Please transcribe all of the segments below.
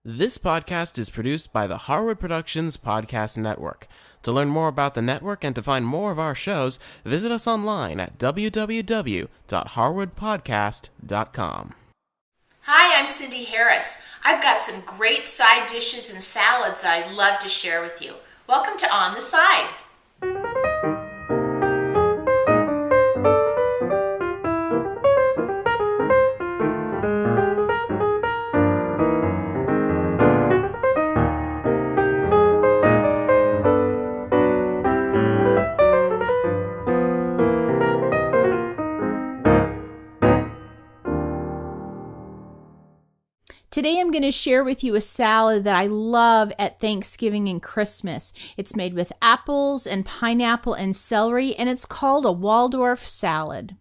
This podcast is produced by the Harwood Productions Podcast Network. To learn more about the network and to find more of our shows, visit us online at www.harwoodpodcast.com. Hi, I'm Cindy Harris. I've got some great side dishes and salads I'd love to share with you. Welcome to On the Side. Today I'm going to share with you a salad that I love at Thanksgiving and Christmas. It's made with apples and pineapple and celery, and it's called a Waldorf salad.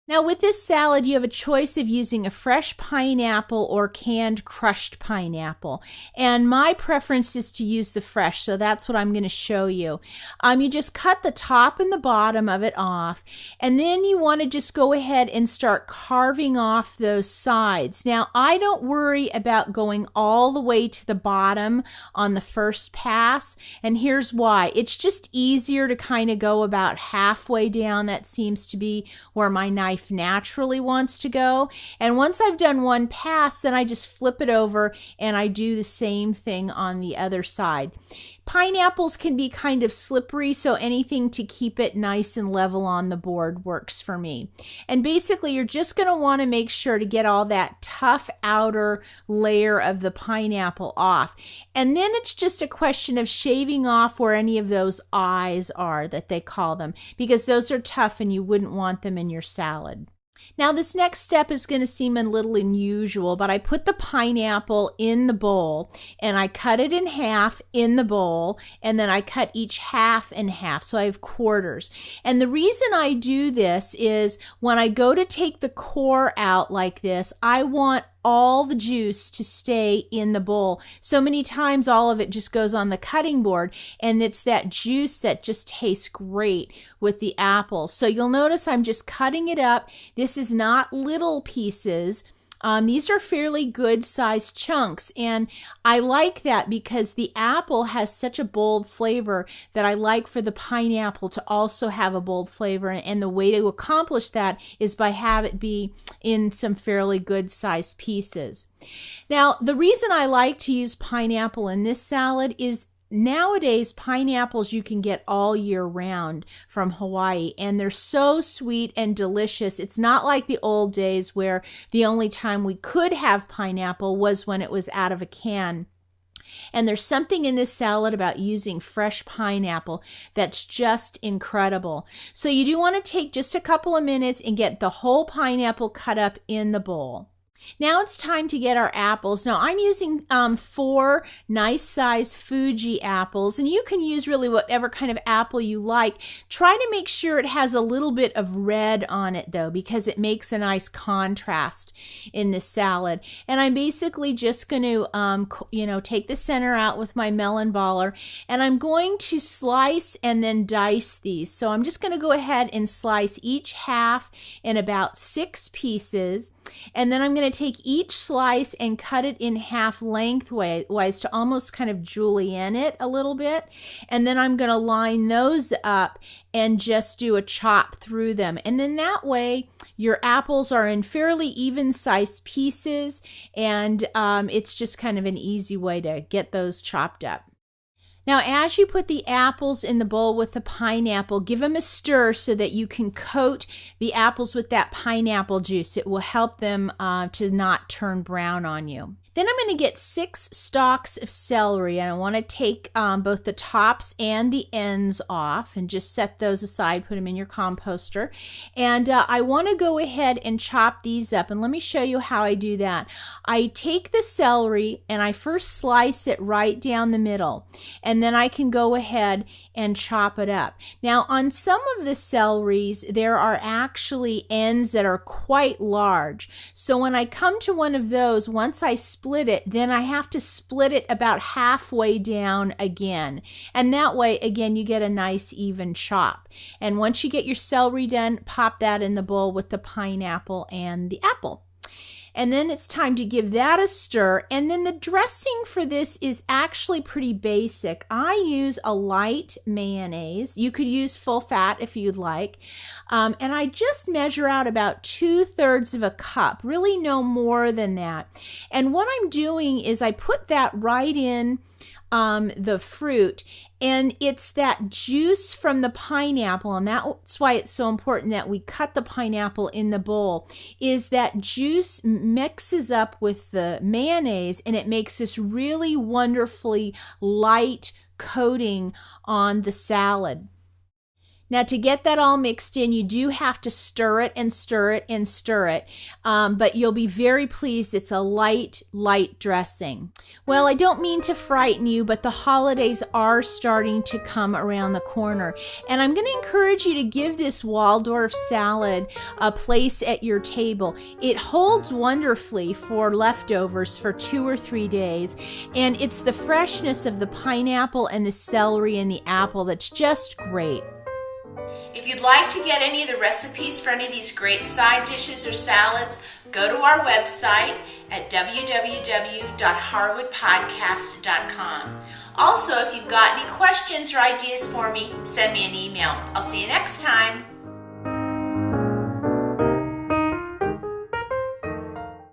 Now with this salad, you have a choice of using a fresh pineapple or canned crushed pineapple. And my preference is to use the fresh, so that's what I'm going to show you. You just cut the top and the bottom of it off, and then you want to just go ahead and start carving off those sides. Now, I don't worry about going all the way to the bottom on the first pass, and here's why. It's just easier to kind of go about halfway down. That seems to be where my knife naturally wants to go. And once I've done one pass, then I just flip it over and I do the same thing on the other side. Pineapples can be kind of slippery, so anything to keep it nice and level on the board works for me. And basically, you're just going to want to make sure to get all that tough outer layer of the pineapple off. And then it's just a question of shaving off where any of those eyes are, that they call them, because those are tough and you wouldn't want them in your salad. Now this next step is going to seem a little unusual, but I put the pineapple in the bowl and I cut it in half in the bowl, and then I cut each half in half, so I have quarters. And the reason I do this is when I go to take the core out like this, I want all the juice to stay in the bowl. So many times all of it just goes on the cutting board, and it's that juice that just tastes great with the apples. So you'll notice I'm just cutting it up. This is not little pieces. These are fairly good sized chunks, and I like that because the apple has such a bold flavor that I like for the pineapple to also have a bold flavor, and the way to accomplish that is by have it be in some fairly good sized pieces. Now, the reason I like to use pineapple in this salad is nowadays, pineapples you can get all year round from Hawaii, and they're so sweet and delicious. It's not like the old days where the only time we could have pineapple was when it was out of a can. And there's something in this salad about using fresh pineapple that's just incredible. So you do want to take just a couple of minutes and get the whole pineapple cut up in the bowl. Now it's time to get our apples. Now I'm using 4 nice size Fuji apples, and you can use really whatever kind of apple you like. Try to make sure it has a little bit of red on it though, because it makes a nice contrast in this salad. And I'm basically just going to, take the center out with my melon baller, and I'm going to slice and then dice these. So I'm just going to go ahead and slice each half in about 6 pieces. And then I'm going to take each slice and cut it in half lengthwise to almost kind of julienne it a little bit. And then I'm going to line those up and just do a chop through them. And then that way your apples are in fairly even sized pieces, and it's just kind of an easy way to get those chopped up. Now, as you put the apples in the bowl with the pineapple, give them a stir so that you can coat the apples with that pineapple juice. It will help them to not turn brown on you. Then I'm going to get 6 stalks of celery, and I want to take both the tops and the ends off and just set those aside, put them in your composter. And I want to go ahead and chop these up, and let me show you how I do that. I take the celery and I first slice it right down the middle, and then I can go ahead and chop it up. Now, on some of the celeries, there are actually ends that are quite large. So when I come to one of those, once I split it, then I have to split it about halfway down again. And that way, again, you get a nice even chop. And once you get your celery done, pop that in the bowl with the pineapple and the apple. And then it's time to give that a stir. And then the dressing for this is actually pretty basic. I use a light mayonnaise. You could use full fat if you'd like. And I just measure out about 2/3 of a cup, really no more than that. And what I'm doing is I put that right in the fruit, and it's that juice from the pineapple, and that's why it's so important that we cut the pineapple in the bowl, is that juice mixes up with the mayonnaise and it makes this really wonderfully light coating on the salad. Now, to get that all mixed in, you do have to stir it and stir it and stir it, but you'll be very pleased. It's a light dressing. Well, I don't mean to frighten you, but the holidays are starting to come around the corner, and I'm going to encourage you to give this Waldorf salad a place at your table. It holds wonderfully for leftovers for 2 or 3 days, and it's the freshness of the pineapple and the celery and the apple that's just great. If you'd like to get any of the recipes for any of these great side dishes or salads, go to our website at www.harwoodpodcast.com. Also, if you've got any questions or ideas for me, send me an email. I'll see you next time.